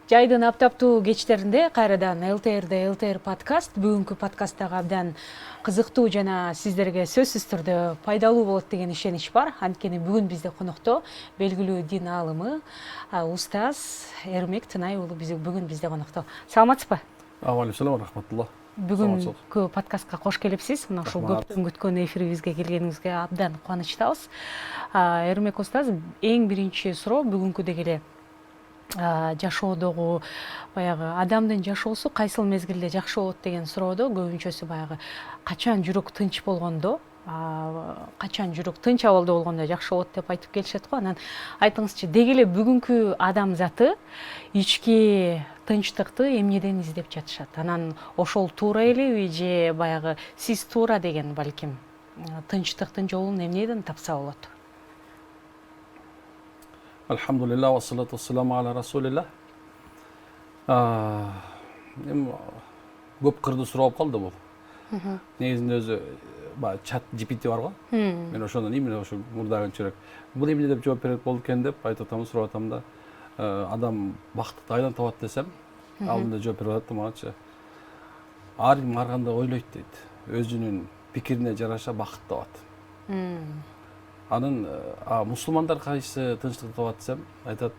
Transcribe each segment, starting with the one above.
Жайдын аптаптуу кечтеринде кайрадан ЛТР подкаст. Бүгүнкү подкасттагы абдан кызыктуу жана сиздерге сөзсүз түрдө пайдалуу болот деген ишенич бар. Анткени бүгүн бизде конокто белгилүү дин аалымы устаз Эрмек Тынай уулу бүгүн бизде конокто. Саламатсызбы? Алейкум рахматулла. Бүгүнкү подкастка кош келипсиз. Мына ушул көптөн күткөн эфирибизге келгениңизге абдан кубанычтабыз. Эрмек устаз, эң биринчи суроо бүгүнкүдек эле жашоодогу баягы адамдын жашоосу кайсыл мезгилде жакшы болот деген суроодо көбүнчөсү баягы качан жүрөк тынч болгондо, качан жүрөк тынч абалда болгондо жакшы болот деп айтып келишет го. Анан айтыңызчы, деги эле бүгүнкү адамзаты ички тынчтыкты эмнеден издеп жатышат? Анан ошол туура элеби же баягы сиз туура деген балким тынчтыктын жолун эмнеден тапса болот? Алхамдулилlah, вассалату вассаламу аля расулилlah. Көп кырдуу суроо болуп калды бул. Негизинде өзү чат GPT бар го. Мен ошондон именно ошо мурдагы күнчөрөөк бул эмне деп жооп берет болду экен деп айтып атам, сурап атам да. Адам бактты кайдан табат десем, алдында жооп берип атат магачы. Ар ким ар кандай ойлойт дейт. Өзүнүн пикирине жараша бакыт табат. Анын мусулмандар кайсы тынчтыкты табат десем, айтат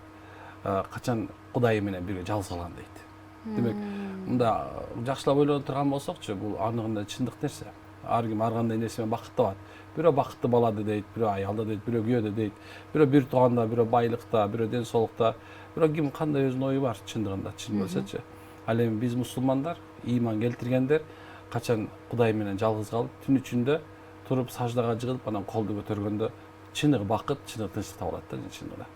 качан Кудай менен бирге жалгыз калган дейт. Демек, мында жакшылап ойлонуп турган болсокчу, бул аныгында чындык нерсе. Ар ким ар кандай нерсе менен бакыт табат. Бирөө бакытты балада дейт, бирөө аялда дейт, бирөө күйөөдө дейт, бирөө бир тууганда, бирөө байлыкта, бирөө ден соолукта, бирөө ким кандай өзүнүн ою бар чындыгында, чын болсочу. Ал эми биз мусулмандар, ыйман келтиргендер качан Кудай менен жалгыз калып, түн ичинде туруп саждага жыгылып, анан колду көтөргөндө чыныгы бакыт, чыныгы тынчтык табылат да чындыгында.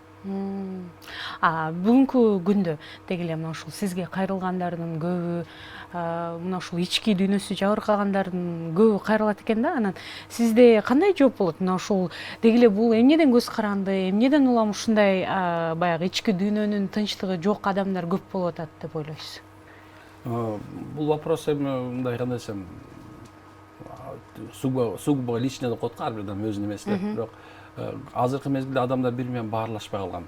Бүгүнкү күндө деги эле мына ушул сизге кайрылгандардын көбү, мына ушул ички дүйнөсү жабыркагандардын көбү кайрылат экен да. Анан сизде кандай жооп болот? Мына ушул деги эле бул эмнеден көз каранды, эмнеден улам ушундай баягы ички дүйнөнүн тынчтыгы жок адамдар көп болуп атат деп ойлойсуз? Бул вопрос эми мындай кандай десем, сугубо личный деп коет го ар бир адам өзүнүн эмесине. Бирок азыркы мезгилде адамдар бири менен баарлашпай калган.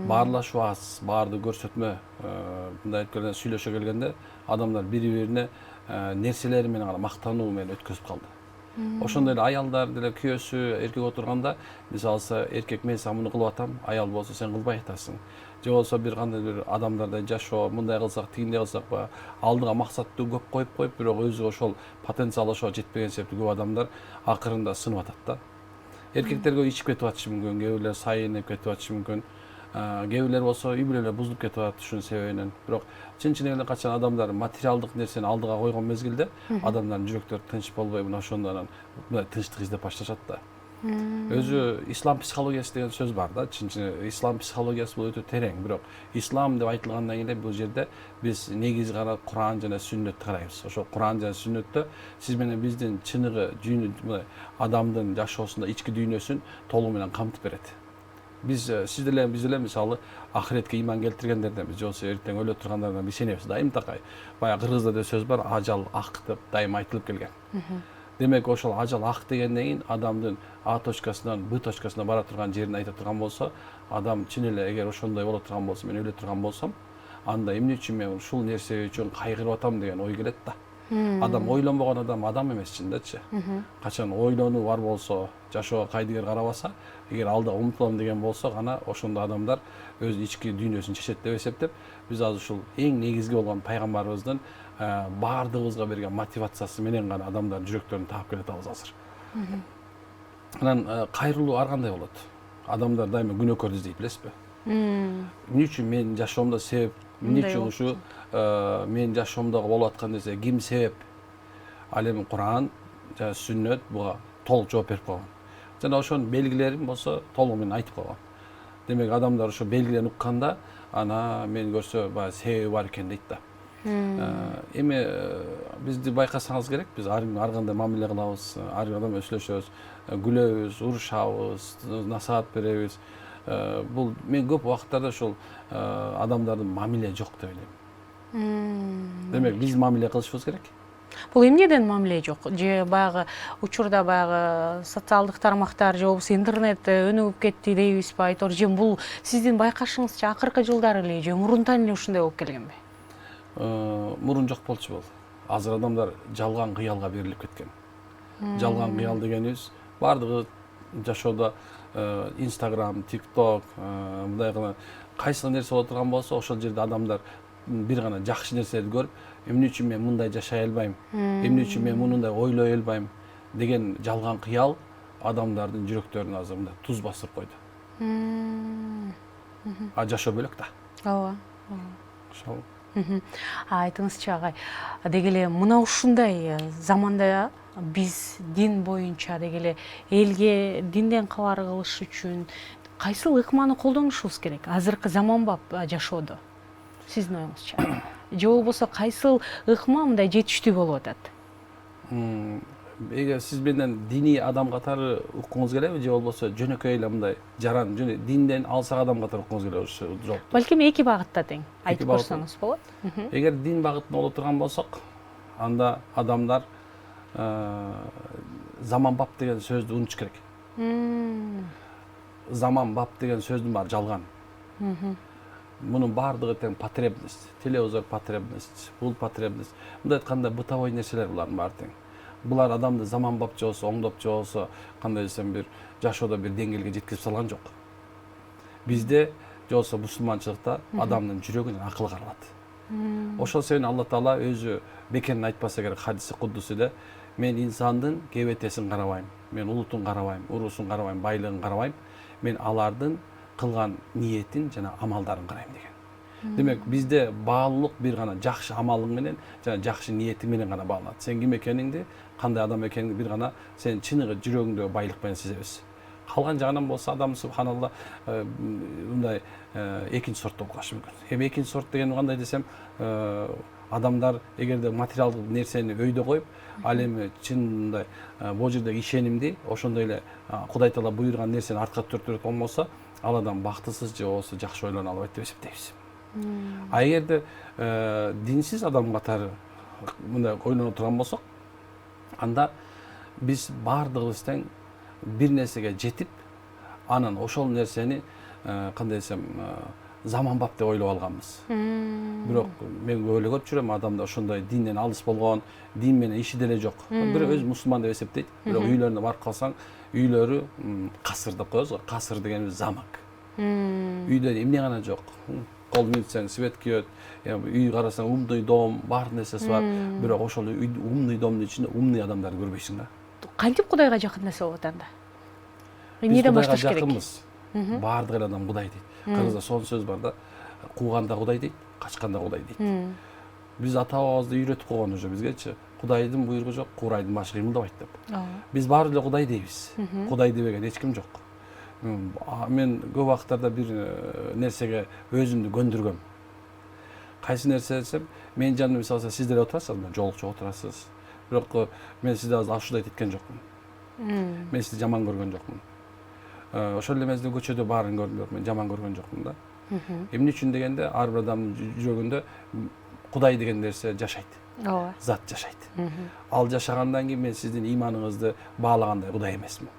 Баарлашуу аз, баарды көрсөтмө. Мындай айтканда сүйлөшө келгенде адамдар бири-бирине нерселери менен гана мактануу менен өткөзүп калды. Ошондой эле аялдар деле күйөөсү эркек отурганда, мисалы эркек мен сага муну кылып атам, аял болсо сен кылбай атасың. Же болсо бир кандай бир адамдардай жашоо, мындай кылсак, тигиндей кылсак, алдыга максатты көп коюп, бирок өзү ошол потенциал ошого жетпеген себептен көп адамдар акырында сынып атат да. Эркектерге ичип кетип атышы мүмкүн, кээ бирлер сайынып кетип атышы мүмкүн. Кээ бирлер болсо үй бүлөлөр бузулуп кетип атат ушунун себебинен. Бирок чын-чын эле качан адамдар материалдык нерсени алдыга койгон мезгилде адамдардын жүрөктөрү тынч болбой, мына ошондон мындай тынчтык издеп башташат да. Өзү ислам психологиясы деген сөз бар да. Чын-чын ислам психологиясы бул өтө терең, бирок ислам деп айтылгандан кийин бул жерде биз негизи карап Куран жана Сүннөттү карайбыз. Ошо Куран жана Сүннөттө сиз менен биздин чыныгы адамдын жашоосунда ички дүйнөсүн толугу менен камтып берет. Биз сиз деле биз деле мисалы ахиретке ыйман келтиргендерденбиз, же болбосо эртең өлө тургандардан биз сенебиз. Дайым такай. Баягы кыргызда да сөз бар, ажал ак деп дайым айтылып келген. Демек ошол ажал ак дегенден кийин адамдын А точкасынан Б точкасына бара турган жерин айта турган болсо, адам чын эле эгер ошондой боло турган болсо, мен өлө турган болсом, анда эмне үчүн мен ушул нерсе үчүн кайгырып атам деген ой келет да. Адам ойлонбогон адам эмес чындачы. Качан ойлонуу бар болсо, жашоого кайдыгер карабаса, эгер алдыга умтулам деген болсо гана ошондо адамдар өз ички дүйнөсүн чечет деп эсептеп, биз азыр ушул эң негизги болгон пайгамбарыбыздын баардыгыбызга берген мотивациясы менен гана адамдар жүрөктөрүн таап келатабыз азыр. Анан кайрылуу ар кандай болот. Адамдар дайыма күнөөкөрдү издейт, билесизби? Эмне үчүн менин жашоомдо себеп, эмне үчүн ушу менин жашоомдогу болуп аткан нерсе ким себеп? Ал эми Куран жана Сүннөт буга толук жооп берип койгон. Жана ошонун белгилерин болсо толугу менен айтып койгон. Демек адамдар ошо белгилерин укканда, ана мен көрсө баягы себеби бар экен дейт да. Эми бизди байкасаңыз керек, биз ар кандай мамиле кылабыз, ар бир адам сүйлөшөбүз, күлөбүз, урушабыз, насаат беребиз. Бул мен көп убакыттарда ошол адамдардын мамиле жок деп ойлойм. Демек биз мамиле кылышыбыз керек. Бул эмнеден мамиле жок? Же баягы учурда баягы социалдык тармактар же болбосо интернет өнүгүп кетти дейбизби айтор, же бул сиздин байкашыңызча акыркы жылдары эле же мурунтан эле ушундай болуп келгенби? Мурун жок болчу бул. Азыр адамдар жалган кыялга берилип кеткен. Жалган кыял дегенибиз бардыгы жашоодо Instagram, TikTok, мындай гана кайсы нерсе боло турган болсо, ошол жерде адамдар бир гана жакшы нерселерди көрүп, эмне үчүн мен мындай жашай албайм, эмне үчүн мен мындай ойлой албайм деген жалган кыял адамдардын жүрөктөрүнө азыр мындай туз басып койду. А жашоо бөлөк да. Ооба. Ошол. Айтыңызчы агай, деги эле мына ушундай заманда биз дин боюнча деги эле элге динден кабар кылыш үчүн кайсыл ыкманы колдонушубуз керек азыркы заманбап жашоодо? Сиздин оюңузча. Же болбосо кайсыл ыкма мындай жетиштүү болуп атат? Эгер сиз менден диний адам катары уккуңуз келеби, же болбосо жөнөкөй эле мындай жаран динден алсак адам катары уккуңуз келеби? Жок. Балким эки багытта тең айтып көрсөңүз болот. Эгер дин багытында боло турган болсок, анда адамдар заманбап деген сөздү унутуш керек. Заманбап деген сөздүн баары жалган. Мунун баардыгы тең потребность. Телевизор потребность, бул потребность. Мындай айтканда бытовой нерселер булардын баары тең. Булар адамды заманбап же болсо, оңдоп же болсо, кандай десем бир жашоодо бир деңгээлге жеткирип салган жок. Бизде же болсо мусулманчылыкта адамдын жүрөгү жана акылы каралат. Ошол себептен Алла Таала өзү бекерин айтпаса керек хадиси куддусиде мен инсандын кебетесин карабайм, мен улутун карабайм, уруусун карабайм, байлыгын карабайм, мен алардын кылган ниетин жана амалдарын карайм деген. Демек бизде баалуулук бир гана жакшы амалың менен жана жакшы ниетиң менен гана бааланат. Сен ким экениңди, кандай адам экениңди бир гана сен чыныгы жүрөгүңдөгү байлык менен сезебиз. Калган жагынан болсо адам субханалла мындай экинчи сорттуу болуп калышы мүмкүн. Эми экинчи сорт деген кандай десем, адамдар эгерде материалдык нерсени өйдө коюп, ал эми чын мындай бул жердеги ишенимди, ошондой эле Кудай Таала буйруган нерсени артка төртүрөт болмосо, ал адам бактысыз же болбосо жакшы ойлоно албайт деп эсептейбиз. А эгерде динсиз адам катары мындай ойлоно турган болсок, анда биз баардыгыбыз тең бир нерсеге жетип, анан ошол нерсени кандай десем заманбап деп ойлоп алганбыз. Бирок мен көп эле көрүп жүрөм адамдар ошондой динден алыс болгон, дин менен иши деле жок. Бирок өзү мусулман деп эсептейт. Бирок үйлөрүнө барып калсаң, үйлөрү касыр деп коебуз го. Касыр дегенибиз замок. Үйдө эмне гана жок. Кол милсең свет күйөт, үй карасаң умный дом, бар нерсеси бар. Бирок ошол умный домдун ичинде умный адамдарды көрбөйсүң да. Кантип Кудайга жакын нерсе болот анда? Эмнеден башташ керек? Баардык эле адам Кудай дейт. Кыргызда сонун сөз бар да, кууганда Кудай дейт, качканда Кудай дейт. Биз ата бабабызды үйрөтүп койгон уже бизгечи. Кудайдын буйругу жок, курайдын башы кыймылдабайт деп. Биз баары эле Кудай дейбиз. Кудай дебеген эч ким жок. Мен көп убактарда бир нерсеге өзүмдү көндүргөм. Кайсы нерсе десем, мен жанымда мисалы сиз деле отурасыз, мен жолукчу отурасыз. Бирок мен сизди азыр ашудай эткен жокмун. Мен сизди жаман көргөн жокмун. Ошол эле мезгилде көчөдө баарын көрдүм, бирок мен жаман көргөн жокмун да. Эмне үчүн дегенде, ар бир адамдын жүрөгүндө Кудай деген нерсе жашайт. Ооба. Зат жашайт. Ал жашагандан кийин мен сиздин иманыңызды баалагандай Кудай эмесмин.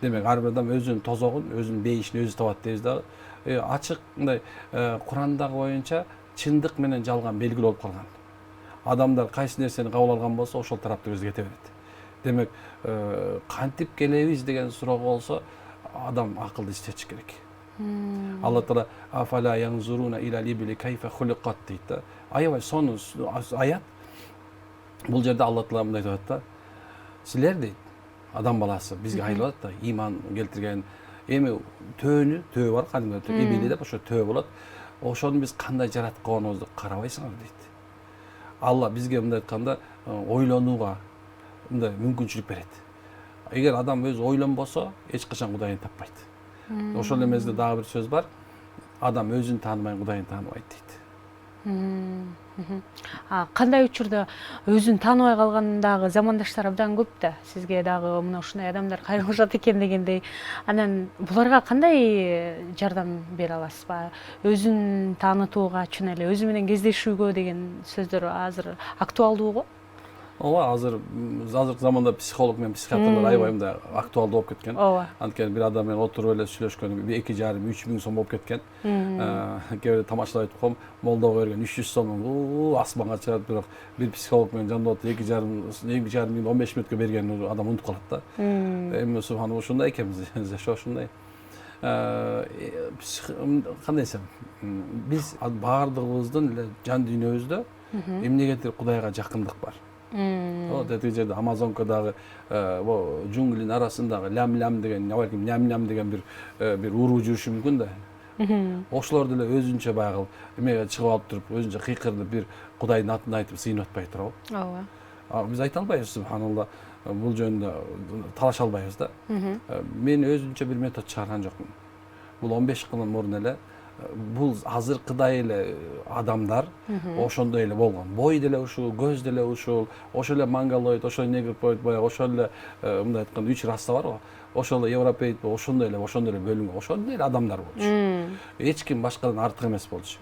Демек ар бир адам өзүнүн тозогун, өзүнүн бейишин өзү табат дейбиз дагы. Ачык мындай Курандагы боюнча чындык менен жалган белгилүү болуп калган. Адамдар кайсы нерсени кабыл алган болсо, ошол тарапта өзү кете берет. Демек кантип келебиз деген суроо болсо, адам акылды иштетиш керек. Алла Таала афала янзуруна ила либли кайфа хулиқат дейт да. Аябай сонун аят. Бул жерде Алла Таала мындай айтат да. Силер дейт, адам баласы бизге айлап атат да, иман келтирген эми төбө бар, кадимки эбели деп ошо төбө болот. Ошону биз кандай жаратканыбызды карабайсыңар дейт. Алла бизге мындай айтканда ойлонууга мындай мүмкүнчүлүк берет. Эгер адам өзү ойлонбосо, эч качан Кудайын таппайт. Ошол эле мезгилде дагы бир сөз бар. Адам өзүн тааныбай Кудайын тааныбайт дейт. Кандай учурда өзүн тааныбай калган дагы замандаштар абдан көп да. Сизге дагы мына ушундай адамдар кайрылышат экен дегендей. Анан буларга кандай жардам бере аласызбы? Өзүн таанытууга, чын эле өзү менен кездешүүгө деген сөздөр азыр актуалдуу го? ооба азыркы заманда психолог менен психиатрлар аябай мындай актуалдуу болуп кеткен. ооба. Анткени бир адам менен отуруп эле сүйлөшкөн 2,5–3 миң сом болуп кеткен. Кээ бирде тамашалап айтып коем, молдого берген 300 сомун асманга чыгат, бирок бир психолог менен жанында отуруп 2,5 миң 15 мүнөткө берген адам унутуп калат да. Эми субханалла ушундай экенбиз, жашоо ушундай. Кандай десем, биз баардыгыбыздын эле жан дүйнөбүздө эмнегедир Кудайга жакындык бар. Вот тиги жерде Амазонкадагы джунглин арасындагы лям-лям деген, балким ням-ням деген бир уруу жүрүшү мүмкүн да. Ошолор деле өзүнчө баягы эмеге чыгып алып туруп, өзүнчө кыйкырып бир Кудайдын атын айтып сыйынып атпай турабы? Ооба. Биз айта албайбыз субханалла, бул жөнүндө талаша албайбыз да. Мен өзүнчө бир метод чыгарган жокмун. Бул 15 жыл мурун эле бул азыркыдай эле адамдар ошондой эле болгон. Бой деле ушул, көз деле ушул, ошол эле монголоид, ошол негроид, баягы ошол эле мындай айтканда 3 раса барбы? Ошол эле европеид, ошондой эле бөлүнгөн, ошондой эле адамдар болчу. Эч ким башкадан артык эмес болчу.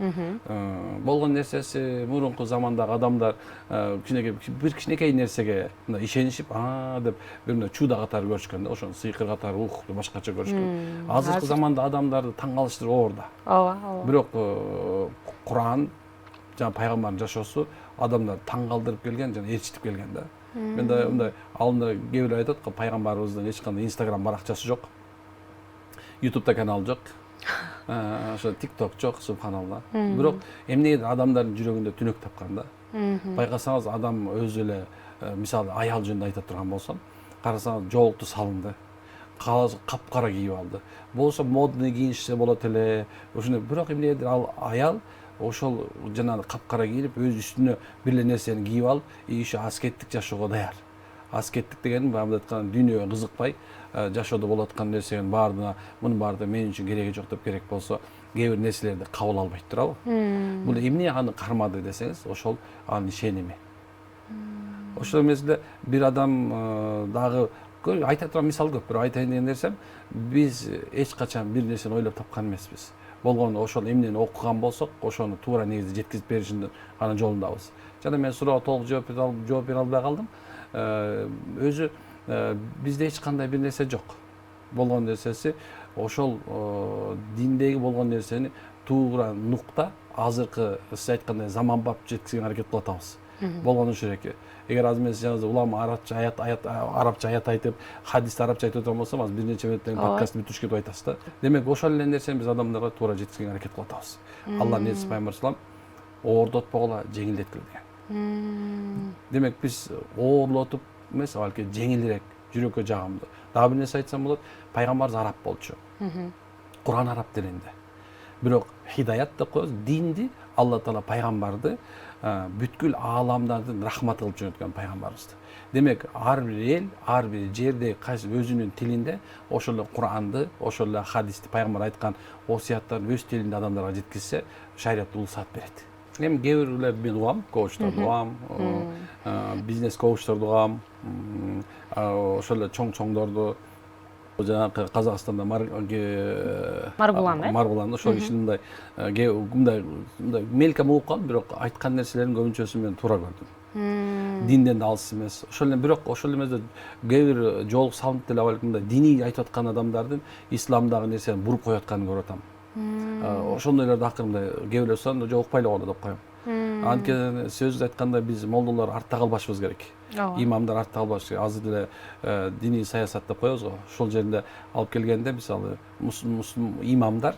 Болгон нерсеси мурунку замандагы адамдар бир кичинекей нерсеге мындай ишенишип, деп бир мындай чудо катары көрүшкөн да, ошону сыйкыр катары башкача көрүшкөн. Азыркы заманда адамдарды таң калыштырып оор да. Ооба. Бирок Куран жана пайгамбардын жашоосу адамдарды таң калтырып келген жана ээрчитип келген да. Мен да мындай алдында кээ бирөө айтат го, пайгамбарыбыздын эч кандай Instagram баракчасы жок. YouTube'да канал жок. Ошо TikTok жок, субханалла. Бирок эмнегедир адамдардын жүрөгүндө түнөк тапкан да. Байкасаңыз адам өзү эле, мисалы аял жөнүндө айта турган болсом, карасаңыз жоолукту салынды. Капкара кийип алды. Болсо модный кийинишсе болот эле. Ошондой бирок эмнегедир ал аял ошол жанагы капкара кийинип, өз үстүнө бир эле нерсени кийип алып, иши аскеттик жашоого даяр. Аскеттик деген баягы айткан дүйнөгө кызыкпай, жашоодо болуп аткан нерсенин баардыгына, мунун баардыгы мен үчүн кереги жок деп керек болсо, кээ бир нерселерди кабыл албайт турабы? Бул эмне аны кармады десеңиз, ошол анын ишеними. Ошол мезгилде бир адам дагы айта турган мисал көп, бирок айтайын деген нерсем, биз эч качан бир нерсени ойлоп тапкан эмеспиз. Болгону ошол эмнени окуган болсок, ошону туура негизде жеткизип беришиндин гана жолундабыз. Жана мен суроого толук жооп бере албай калдым. Өзү бизде эч кандай бир нерсе жок. Болгон нерсеси ошол диндеги болгон нерсени туура нукта азыркы сиз айткандай заманбап жеткизүүгө аракет кылып атабыз. Болгону ушул эки. Эгер азыр мен сиз улам арабча аят айтып, хадисти арабча айтып отурган болсом, азыр бир нече мүнөттөн подкастты бүтүрүшкө деп айтасыз да. Демек ошол эле нерсени биз адамдарга туура жеткизүүгө аракет кылып атабыз. Алланын элчиси пайгамбар салам оордотпогула, жеңилдеткиле деген. Демек биз оорлотуп эмес, балки жеңилирээк, жүрөккө жагымдуу. Дагы бир нерсе айтсам болот, пайгамбарыбыз араб болчу. Куран араб тилинде. Бирок хидаят деп коебуз, динди Алла Таала пайгамбарды бүткүл ааламдардын рахматы кылып жөнөткөн пайгамбарыбызды. Демек, ар бир эл, ар бир жерде кайсы өзүнүн тилинде ошол эле Куранды, ошол эле хадисти пайгамбар айткан осуяттарын өз тилинде адамдарга жеткизсе, шарият улусат берет. Эми кээ бирлер мен угам, коучторду угам, бизнес коучторду угам, ошол эле чоң-чоңдорду, жанагы Казакстанда Маргулан ошол кишинин мындай мелкем угуп калдым, бирок айткан нерселердин көбүнчөсүн мен туура көрдүм. Динден да алыс эмес. Ошол эле бирок ошол эмеде кээ бир жоолук салынып деле балким диний айтып аткан адамдардын исламдагы нерсени буруп коюп атканын көрүп атам. Ошондойлорду акыры мындай кээ бирлер сон жолукпай эле калды деп коем. Анткени сөзсүз айтканда биз молдолор артта калбашыбыз керек. Имамдар артта калбаш керек. Азыр деле диний саясат деп коебуз го. Ошол жеринде алып келгенде мисалы имамдар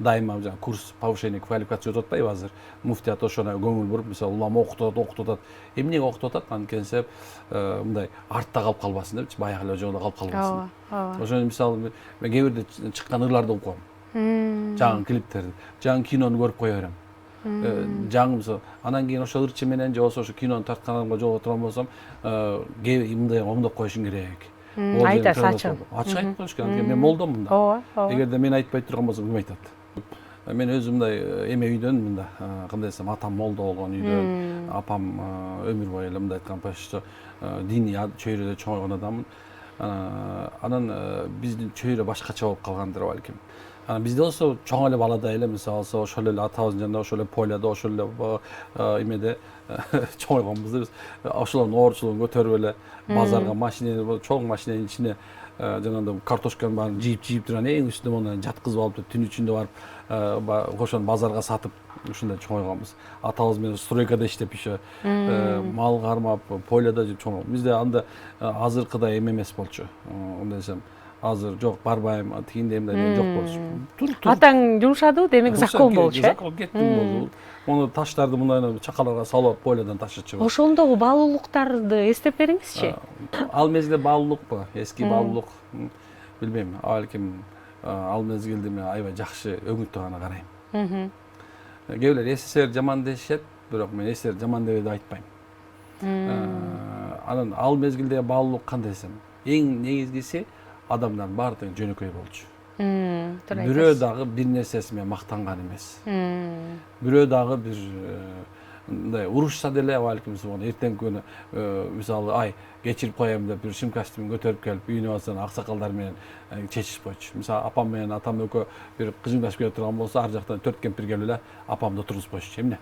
дайыма курс повышение квалификации өтүп атпайбы азыр? Муфтият ошоно көңүл буруп, мисалы улама окутуп атат. Эмнеге окутуп атат? Анткени мындай артта калып калбасын депчи, баягы эле жолдо калып калбасын. Ошону мисалы мен кээ бирде чыккан ырларды угуп коем. Жаңы клиптерди, жаңы кинону көрүп кое берем. Жаңы анан кийин ошол ырчы менен же болбосо ошо кинону тарткан адамга жолугуп отурган болсом, мындай оңдоп коюшуң керек. Айтасыз ачык. Ачык айтып коюш керек. Анткени мен молдомун да. Ооба. Эгерде мен айтпай турган болсом ким айтат? Мен өзүм мындай эме үйдөн мында, кандай десем, атам молдо болгон үйдөн, апам өмүр бою эле мындай айткан почти диний чөйрөдө чоңойгон адаммын. Анан биздин чөйрө башкача болуп калгандыр балким. Анан бизде болсо чоң эле балада эле мисалы ошол эле атабыздын жанында, ошол эле поляда, ошол эле эмеде чоңойгонбуз да биз. Ошолордун оорчулугун көтөрүп эле базарга машина, чоң машинанын ичине жанагындай картошканын баарын жийип турган эң үстүнө монун жаткызып алып түн ичинде барып ошону базарга сатып ушундай чоңойгонбуз. Атабыз менен стройкада иштеп еще мал кармап, поляда жүрүп чоңойгон. Бизде анда азыркыдай эме эмес болчу. Мындай десем, азыр жок барбайм, тигиндей мындай жок болчу. Атаң жумшадыбы, демек закон болчу, э? Закон кеттим болду. Мону таштарды мындай чакаларга салып полядан ташычыбыз. Ошондогу баалуулуктарды эстеп бериңизчи. Ал мезгилде баалуулукпу, эски баалуулук билбейм. Балким ал мезгилди мен аябай жакшы өңүттү гана карайм. Кээ бирлер СССР жаман дешет, бирок мен СССР жаман деп айтпайм. Анан ал мезгилдеги баалуулук кандай десем, эң негизгиси адамдардын баары тең жөнөкөй болчу. Бирөө дагы бир нерсеси менен мактанган эмес. Бирөө дагы бир мындай урушса деле балким эртеңки күнү мисалы ай кечирип коем деп бир шим костюмун көтөрүп келип үйүнө барсаң аксакалдар менен чечишпойчу. Мисалы апам менен атам экөө бир кыжыңдашып келе турган болсо, ар жактан 4 кемпир келип эле апамды отургузбойчу. Эмне?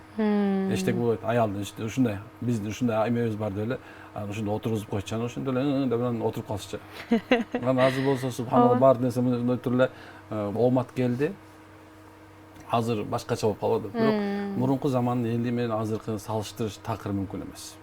Эчтеке болбойт. Аялдын ушундай, биздин ушундай эмебиз бар деп эле ошондо отургузуп койчу. Анан ошондо эле деп анан отуруп калышчу. Анан азыр болсо субханалла бар нерсе мындай туруп эле оомат келди. Азыр башкача болуп калды. Бирок мурунку замандын эли менен азыркыны салыштырыш такыр мүмкүн эмес.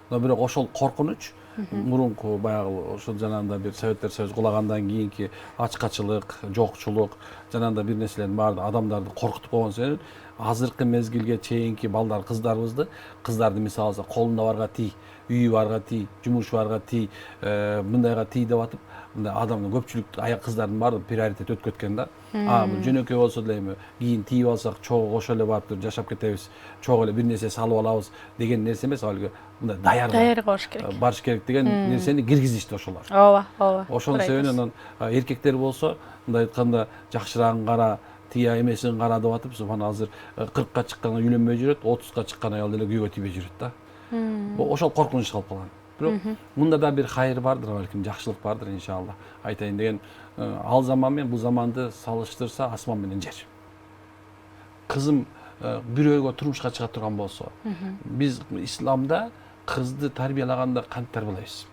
Но бирок ошол коркунуч мурунку баягы ошол жанагындай бир Советтер Союзу кулагандан кийинки ачкачылык, жокчулук, жанагындай бир нерселердин баары адамдарды коркутуп койгон сен азыркы мезгилге чейинки балдар, кыздарды мисалы алсак колунда барга тий, үйү барга тий, жумушу барга тий, мындайга тий деп атып, мындай адамдын көпчүлүк аяк кыздардын баары приоритет өтүп кеткен да. Бул жөнөкөй болсо деле эми кийин тийип алсак чогуу кошо эле барып жашап кетебиз, чогуу эле бир нерсе салып алабыз деген нерсе эмес, алгы мындай даярга барыш керек деген нерсени киргизишти ошолор. Ооба. Ошонун себебинен эркектер болсо мындай айтканда жакшыраагын кара, тия эмесин кара деп атып, субхан азыр 40ка чыккан үйлөнбөй жүрөт, 30ка чыккан аял деле күйгө тийбей жүрөт да. Ошол коркунуч калып калган. Бирок мында да бир хайыр бардыр, балким жакшылык бардыр иншалла. Айтайын деген ал заман менен бул заманды салыштырса асман менен жер. Кызым бирөөгө турмушка чыга турган болсо, биз исламда кызды тарбиялаганда кантип тарбиялайбыз?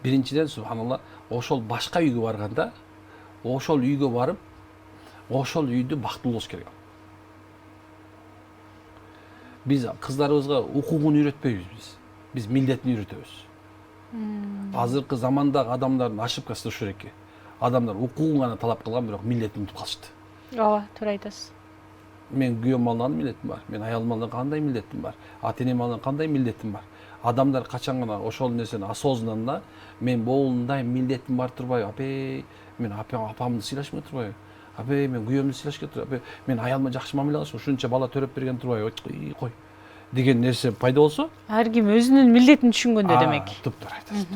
Биринчиден субханалла, ошол башка үйгө барганда, ошол үйгө барып, ошол үйдү бактылуу болуш керек. Биз кыздарыбызга укугун үйрөтпөйбүз биз милдетин үйрөтөбүз. Азыркы замандагы адамдардын ошибкасы ушул эки. Адамдар укугун гана талап кылган, бирок милдетин унутуп калышты. Ооба, туура айтасыз. Мен күйөөм алган милдетим бар, мен аялым алган кандай милдетим бар, ата-энем алган кандай милдетим бар. Адамдар качан гана ошол нерсени осознанно мен боундай милдетим бар турбайбы? Апей, мен апамды сыйлашмай турбайбы? Апей, мен күйөөмдү сыйлашпай турбайбы? Апей, мен аялыма жакшы мамиле кылышмай, ушунча бала төрөп берген турбайбы? Кой деген нерсе пайда болсо, ар ким өзүнүн милдетин түшүнгөндө демек. Туптуура айтасыз.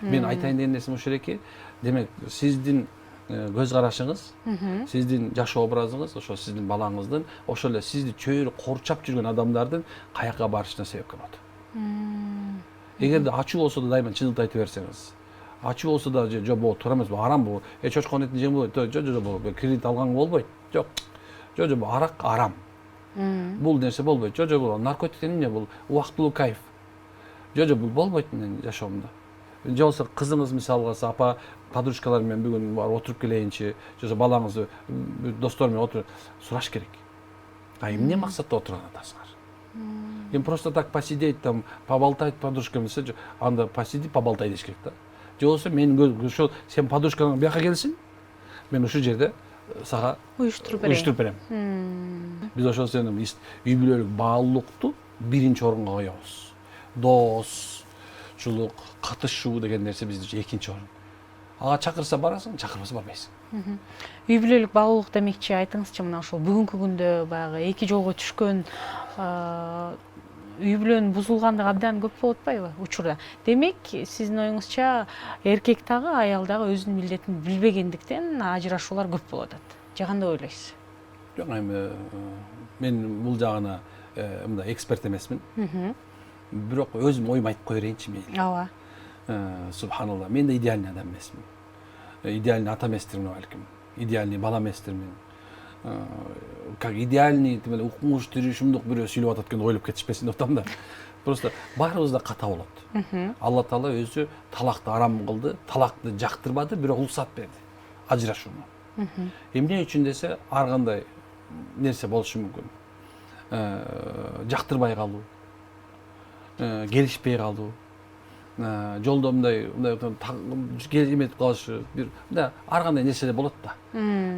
Мен айтайын деген нерсем ушул эки. Демек, сиздин көз карашыңыз, сиздин жашоо образыңыз, ошо сиздин балаңыздын, ошол эле сизди чөйрө корчап жүргөн адамдардын каяка барышына себепкер болот. Эгерде ачуу болсо да дайыма чындыкты айтып берсеңиз, ачуу болсо да жок болот, туура эмес, арам бул. Чочконун этин жеген болбойт, жок болбойт, кредит алган болбойт. Жок. Жок, арак арам. Бул нерсе болбойт. Жок, наркотиктен эмне бул? Убактылуу кайф. Жок, бул болбойт менин жашоомдо. Же болсо кызыңыз мисалга апа, подружкалар менен бүгүн бар отуруп келейинчи, же балаңыз достор менен отуруп сураш керек. Эмне максатта отурган атасыңар? Эми просто так посидеть там, поболтать подружками десе, анда посиди, поболтай деш керек да. Же болсо мен ошол сен подружкаң бияка келсин, мен ушул жерде сага уюштуруп берем. Биз ошол сенин үй бүлөлүк баалуулукту биринчи орунга коебуз. Достчулук, катышуу деген нерсе бизде экинчи орун. Ага чакырса барасың, чакырбаса барбайсың. Үй бүлөлүк баалуулук демекчи, айтыңызчы, мына ошол бүгүнкү күндө баягы эки жолго түшкөн үй бүлөнүн бузулгандыгы абдан көп болуп атпайбы учурда? Демек, сиздин оюңузча эркек дагы, аял дагы өзүнүн милдетин билбегендиктен ажырашуулар көп болуп атат. Же кандай ойлойсуз? Жок, эми мен бул жагына мындай эксперт эмесмин. Бирок өзүм оюмду айтып кое берейинчи мейли. Ооба. Субханалла, мен да идеальный адам эмесмин. Идеальный ата эместирмин балким. идеальный бала эместермин. Как идеальный укмуш тиришимдик бирөө сүйлөп атат экен ойлоп кетишпесин деп атам да. Просто баарыбыз да ката болот. Алла Таала өзү талакты арам кылды, талакты жактырбады, бирок уруксат берди ажырашууну. Эмне үчүн десе, ар кандай нерсе болушу мүмкүн. Жактырбай калуу, келишпей калуу, жолдо мындай эметип калышы, бир ар кандай нерселер болот да.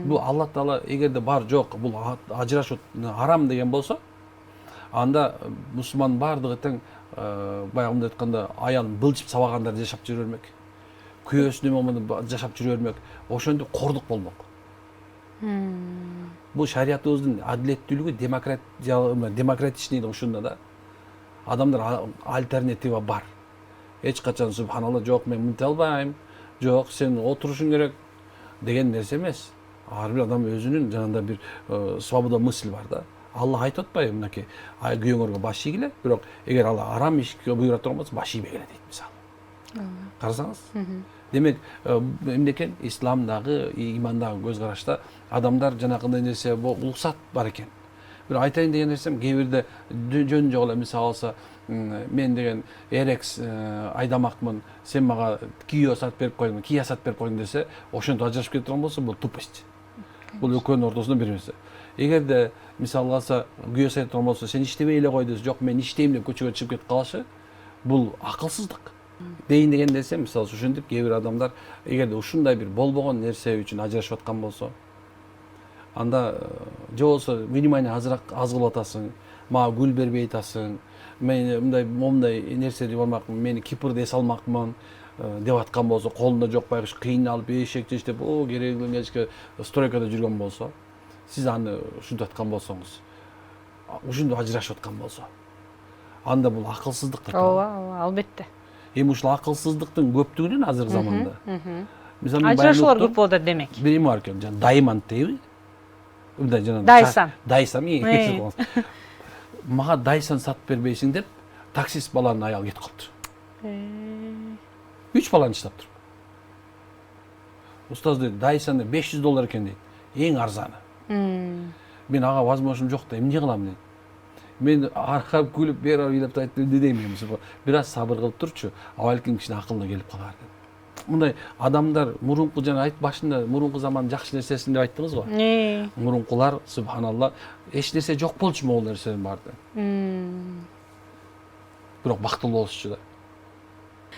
Бул Алла Таала эгерде бар жок, бул ажырашуу арам деген болсо, анда мусулман бардыгы тең баягы мындай айтканда аялын былчып сабагандар жашап жүрө бермек. Күйөөсүнүн момунду жашап жүрө бермек. Ошондо кордук болмок. Бул шариятыбыздын адилеттүүлүгү, демократичный ушунда да. Адамдар альтернатива бар. Эч качан субханалла жок мен мынтип албайм, жок сен отурушуң керек деген нерсе эмес. Ар бир адам өзүнүн жанында бир свобода мысль бар да. Алла айтып атпайбы мынакей күйөөңөргө баш ийгиле, бирок эгер ал арам ишке буйруп турган болсо баш ийбегиле дейт мисалы. Карасаңыз. Демек эмне экен исламдагы, имандагы көз карашта адамдар жанакындай нерсе уруксат бар экен. Бир айтайын деген нерсем кээ бирде жөн жок эле мисал алса, мен деген эрекс айдамакмын, сен мага кийөө сатып берип койдуң, кия сатып берип койдуң десе, ошентип ажырашып кете турган болсо, бул тупость. Бул экөөнүн ортосунда бир нерсе. Эгерде мисал алса, күйөө сатып турган болсо, сен иштебей эле кой десе, жок мен иштейм деп көчөгө чыгып кетип калышы, бул акылсыздык. Дейин деген нерсе, мисалы ошентип кээ бир адамдар эгерде ушундай бир болбогон нерсе үчүн ажырашып аткан болсо, анда же болсо внимание азыраак аз кылып атасың, мага гүл бербей атасың, мен мындай нерсе деп алмакмын, мени кипрде эс алмакмын деп аткан болсо, колунда жок байгыш кыйналып, эшекче иштеп, керегиң кечке стройкада жүргөн болсо, сиз аны ушинтип аткан болсоңуз, ушинтип ажырашып аткан болсо, анда бул акылсыздык. Ооба, албетте. Эми ушул акылсыздыктын көптүгүнөн азыркы заманда. Мисалы Ажырашуулар көп болот демек. Бир эме бар экен, жана дайман дейби. Мындай жана Дайсан. Дайсан мага дайсан сатып бербейсиң деп, таксист баланын аялы кетип калыптыр. 3 баланы иштеп туруп. Устаз дейт, дайсан $500 экен дейт. Эң арзаны. Мен ага возможным жок да, эмне кылам дейт. Мен аркап күлүп бер ойлоп айтып дейм мен. Бир аз сабыр кылып турчу, балким кичине акылына келип калар деп. Мындай адамдар мурунку жана айт башында мурунку заман жакшы нерсесин деп айттыңыз го. Мурункулар субханалла эч нерсе жок болчу могул нерсенин барды. Бирок бактылуу болушчу да.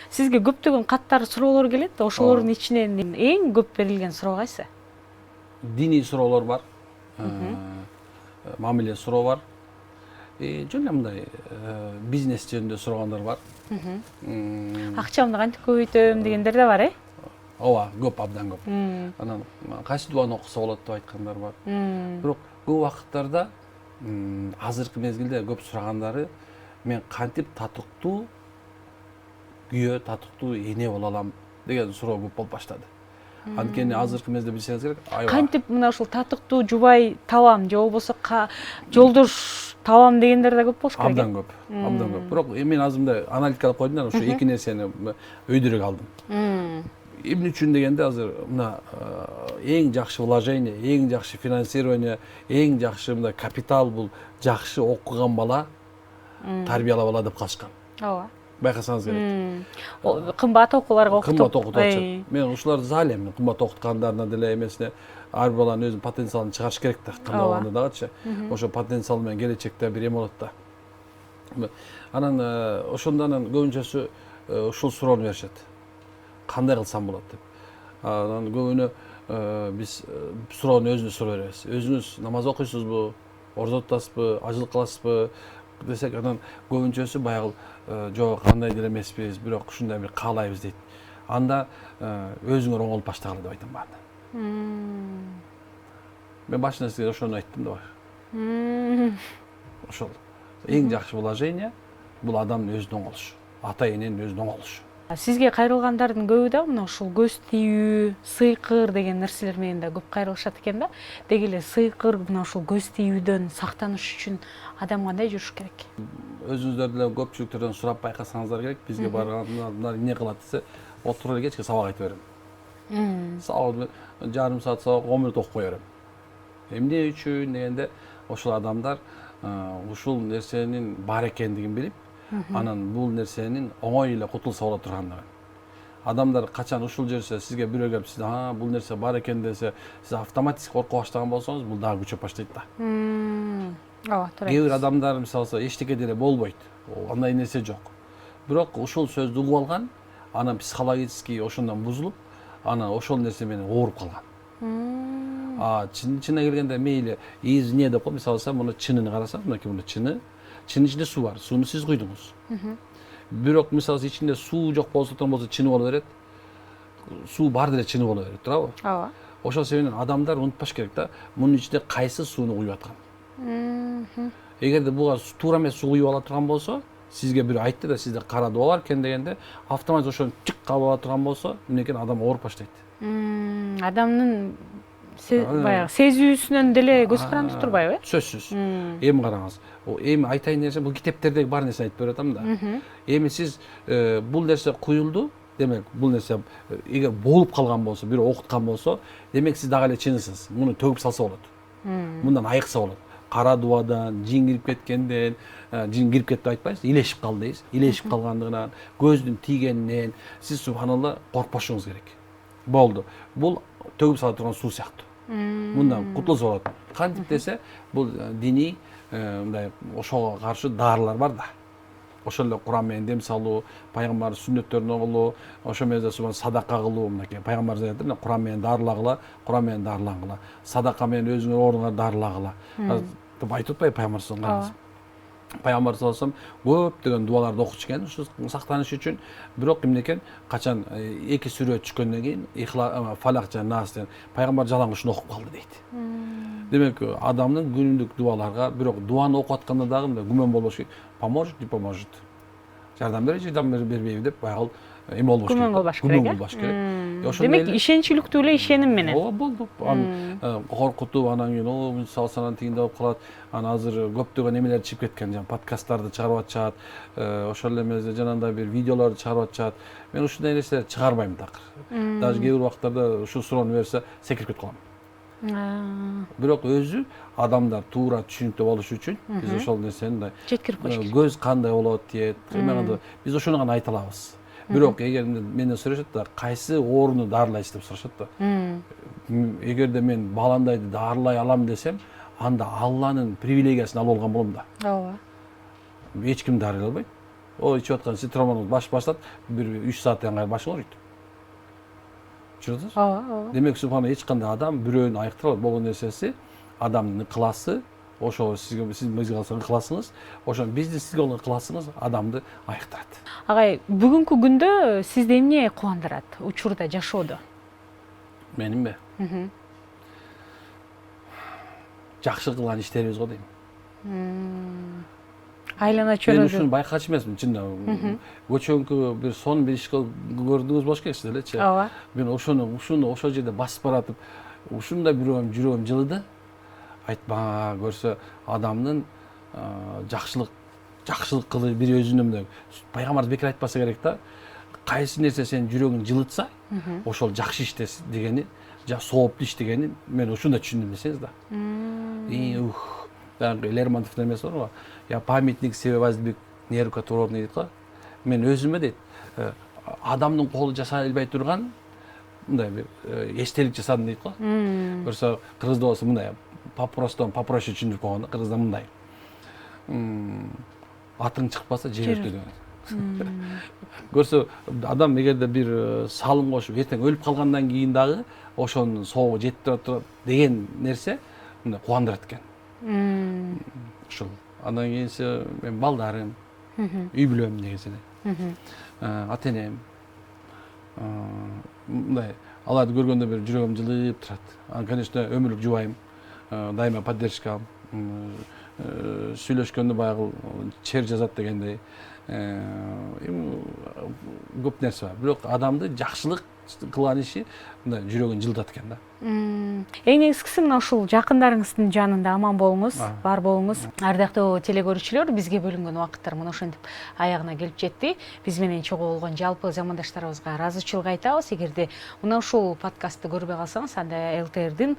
Сизге көптөгөн каттар, суроолор келет. Ошолордун ичинен эң көп берилген суроо кайсы? Диний суроолор бар. Мамиле суроо бар. Жөн эле мындай бизнес жөнүндө сурагандар бар. Акчамды кантип көбөйтөм дегендер да бар, Ооба, көп, абдан көп. Анан кайсы дуаны окуса болот деп айткандар бар. Бирок көп убакыттарда азыркы мезгилде көп сурагандары мен кантип татыктуу күйөө, татыктуу эне боло алам деген суроо көп болуп баштады. Анткени азыркы мезгилде билсеңиз керек, кантип мына ушул татыктуу жубай табам же болбосо жолдош табам дегендер да көп болуш керек. Абдан көп, абдан көп. Бирок мен азыр мындай аналитикалап койдум да, ошо эки нерсени өйдөрөк алдым. Эмне үчүн дегенде азыр мына эң жакшы вложение, эң жакшы финансирование, эң жакшы мындай капитал бул жакшы окуган бала, тарбиялап бала деп калышкан. Ооба. Байкасаңыз керек. Кымбат окууларга окутуп. Кымбат окутуп атышат. Мен ушуларды заалем, кымбат окуткандарына деле эмесине ар бир баланын өзүнүн потенциалын чыгарыш керек да, кандай болгондо дагычы. Ошо потенциал менен келечекте бир эме болот да. Анан ошондон көбүнчөсү ушул суроону беришет. Кандай кылсам болот деп. Анан көбүнө биз суроону өзүнүз сурап беребиз. Өзүңүз намаз окуйсузбу, ордо тутасызбы, ажыл кыласызбы десек, анан көбүнчөсү баягы жок кандай деле эмеспиз, бирок ушундай бир каалайбыз дейт. Анда өзүңөр оңолуп баштагыла деп айтам баарды. Мен башында сизге ошону айттым да. Ошол эң жакшы вложение бул адамдын өзүнүн оңолушу, ата эненин өзүнүн оңолушу. Сизге кайрылгандардын көбү да мына ушул көз тийүү, сыйкыр деген нерселер менен да көп кайрылышат экен да. Деги эле сыйкыр мына ушул көз тийүүдөн сактаныш үчүн адам кандай жүрүш керек? Өзүңүздөр деле көпчүлүктөрдөн сурап байкасаңыздар керек. Бизге баргандар эмне кылат десе, отуруп эле кечке сабак айтып берем. Сабак жарым саат сабак 10 мүнөт окуп кое берем. Эмне үчүн дегенде ошол адамдар ушул нерсенин бар экендигин билип, анан бул нерсенин оңой эле кутулса болот тургандыгын. Адамдар качан ушул жерсе сизге бирөө келип сиз бул нерсе бар экен десе, сиз автоматически корко баштаган болсоңуз, бул дагы күчөп баштайт да. Ооба, туура. Кээ бир адамдар мисалы эчтеке деле болбойт. Андай нерсе жок. Бирок ушул сөздү угуп алган, анан психологически ошондон бузулуп, анан ошол нерсе менен ооруп калган. Чынына келгенде мейли извне деп кой, мисалы муну чынын карасаң, мынакей муну чыны. Чынын ичинде суу бар. Сууну сиз куйдуңуз. Бирок мисалы ичинде суу жок болсо чыны боло берет. Суу бар деле чыны боло берет, туурабы? Ооба. Ошол себептен адамдар унутпаш керек да, мунун ичинде кайсы сууну куюп аткан. Эгерде буга туура эмес суу куюп ала турган болсо, сизге бирөө айтты да, сизде кара дуба бар экен дегенде, автомат ошону чык кабыл ала турган болсо, эмнекен адам ооруп баштайт. Адамдын баягы сезүүсүнөн деле көз каранды турбайбы? Сөзсүз. Эми караңыз. Эми айтайын десем, бул китептердеги бар нерсени айтып берип атам да. Эми сиз бул нерсе куюлду, демек бул нерсе эгер болуп калган болсо, бирөө окуткан болсо, демек сиз дагы эле чынысыз. Муну төгүп салса болот. Мындан айыкса болот. Кара дубадан, жин кирип кеткенден, жин кирип кетти деп айтпайбыз, илешип калды дейбиз. Илешип калгандыгынан, көздүн тийгенинен сиз субханалла коркпошуңуз керек. Болду. Бул төгүп сала турган суу сыяктуу. Мындан кутулса болот. Кантип десе, бул диний мындай ошого каршы дарылар бар да. Ошол эле Куран менен дем салуу, пайгамбардын сүннөттөрүн угулуу, ошо менен садака кылуу, мынакей пайгамбар айтат, Куран менен дарылагыла, Куран менен дарылангыла, садака менен өзүңөр ордуңар дарылагыла. Деп айтып атпайбы пайгамбар саллаллаху алейхи вассалам? Пайгамбар саллаллаху алейхи вассалам көптөгөн дуаларды окутуш экен, ушу сактаныш үчүн. Бирок эмнекен, качан эки сүрө түшкөндөн кийин Фалак жана Нас деген пайгамбар жалаң ушуну окуп калды дейт. Демек, адамдын күнүмдүк дуаларга, бирок дуаны окуп атканда дагы мындай күмөн болбош керек. Поможет, не поможет. Жардам берет, жардам бербейби деп баягы эме болбош керек. Күмөн болбош керек. Күмөн болбош керек. Демек, ишеничиликтүү эле ишеним менен. Ооба, болду. Коркутуп, анан кийин салсанан тигинде болуп калат. Анан азыр көптөгөн эмелер чыгып кеткен, жана подкасттарды чыгарып атышат. Ошол эле мезгилде жанагындай бир видеолорду чыгарып атышат. Мен ушундай нерселерди чыгарбайм такыр. Даже кээ бир убактарда ушул суроону берсе, секирип кетип калам. Бирок өзү адамдар туура түшүнүктүү болуш үчүн биз ошол нерсени мындай жеткирип коюш керек. Көз кандай болот дейт, биз ошону гана айта алабыз. Бирок эгер менден сурашат да, кайсы ооруну дарылайсыз деп сурашат да. Эгерде мен баландайды дарылай алам десем, анда Алланын привилегиясын алып алган болом да. Ооба. Эч ким дарылай албайт. Ичип аткан ситромонду баштап, бир 3 сааттан кайра башың ооруйт. Ооба. Демек, субхана эч кандай адам бирөөнү айыктыра албайт. Болгон нерсеси адамдын ыкыласы, ошо сиз бизге ыкыласыңыз, ошо биздин сизге болгон ыкыласыңыз адамды айыктырат. Агай, бүгүнкү күндө сизди эмне кубандырат учурда жашоодо? Менимби? Жакшы кылган иштерибиз го дейм. Айлана Мен чөйрөдө. ушуну байкачу эмесмин, чындап. Көчөңкү бир сонун бир иш көрдүңүз болуш керек сиз элечи. Ооба. Мен ошону ошол жерде басып баратып, ушундай бирөөм жүрөгүм жылыды. Айтпа, көрсө адамдын жакшылык кылып бир өзүнө мындай пайгамбар бекер айтпаса керек да. Кайсы нерсе сенин жүрөгүң жылытса, ошол жакшы иш дегени, сооптуу иш дегени мен ушундай түшүндүм десеңиз да. Лермонтовдун эмеси бар го. Я памятник себе воздвиг не рукотворный дейт го. Мен өзүмө дейт, адамдын колу жасай албай турган мындай бир эстелик жасадым дейт го. Көрсө кыргызда болсо мындай попростон попроще түшүндүрүп койгон да, кыргызда мындай. Атың чыкпаса жер өртө деген. Көрсө адам эгерде бир салым кошуп эртең өлүп калгандан кийин дагы ошонун соогу жетип турат деген нерсе мындай кубандырат экен. Ушул. Андан кийинси мен балдарым, үй бүлөм дегенсине. Ата энем. Мындай аларды көргөндө бир жүрөгүм жылып турат. Конечно, өмүрлүк жубайым, дайыма поддержкам. Сүйлөшкөндө баягы чер жазат дегендей. Көп нерсе бар. Бирок адамды жакшылык кылган иши мындай жүрөгүн жылытат экен да. Эң негизгиси мына ушул жакындарыңыздын жанында аман болуңуз, бар болуңуз. Ардактуу телекөрүүчүлөр, бизге бөлүнгөн убакыттар мына ошентип аягына келип жетти. Биз менен чогуу болгон жалпы замандаштарыбызга ыраазычылык айтабыз. Эгерде мына ушул подкастты көрбөй калсаңыз, анда ЛТРдин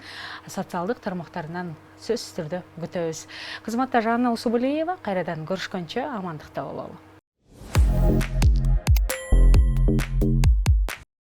социалдык тармактарынан сөзсүз түрдө күтөбүз. Кызматташ Анна Усубулиева, кайрадан көрүшкөнчө амандыкта бололу.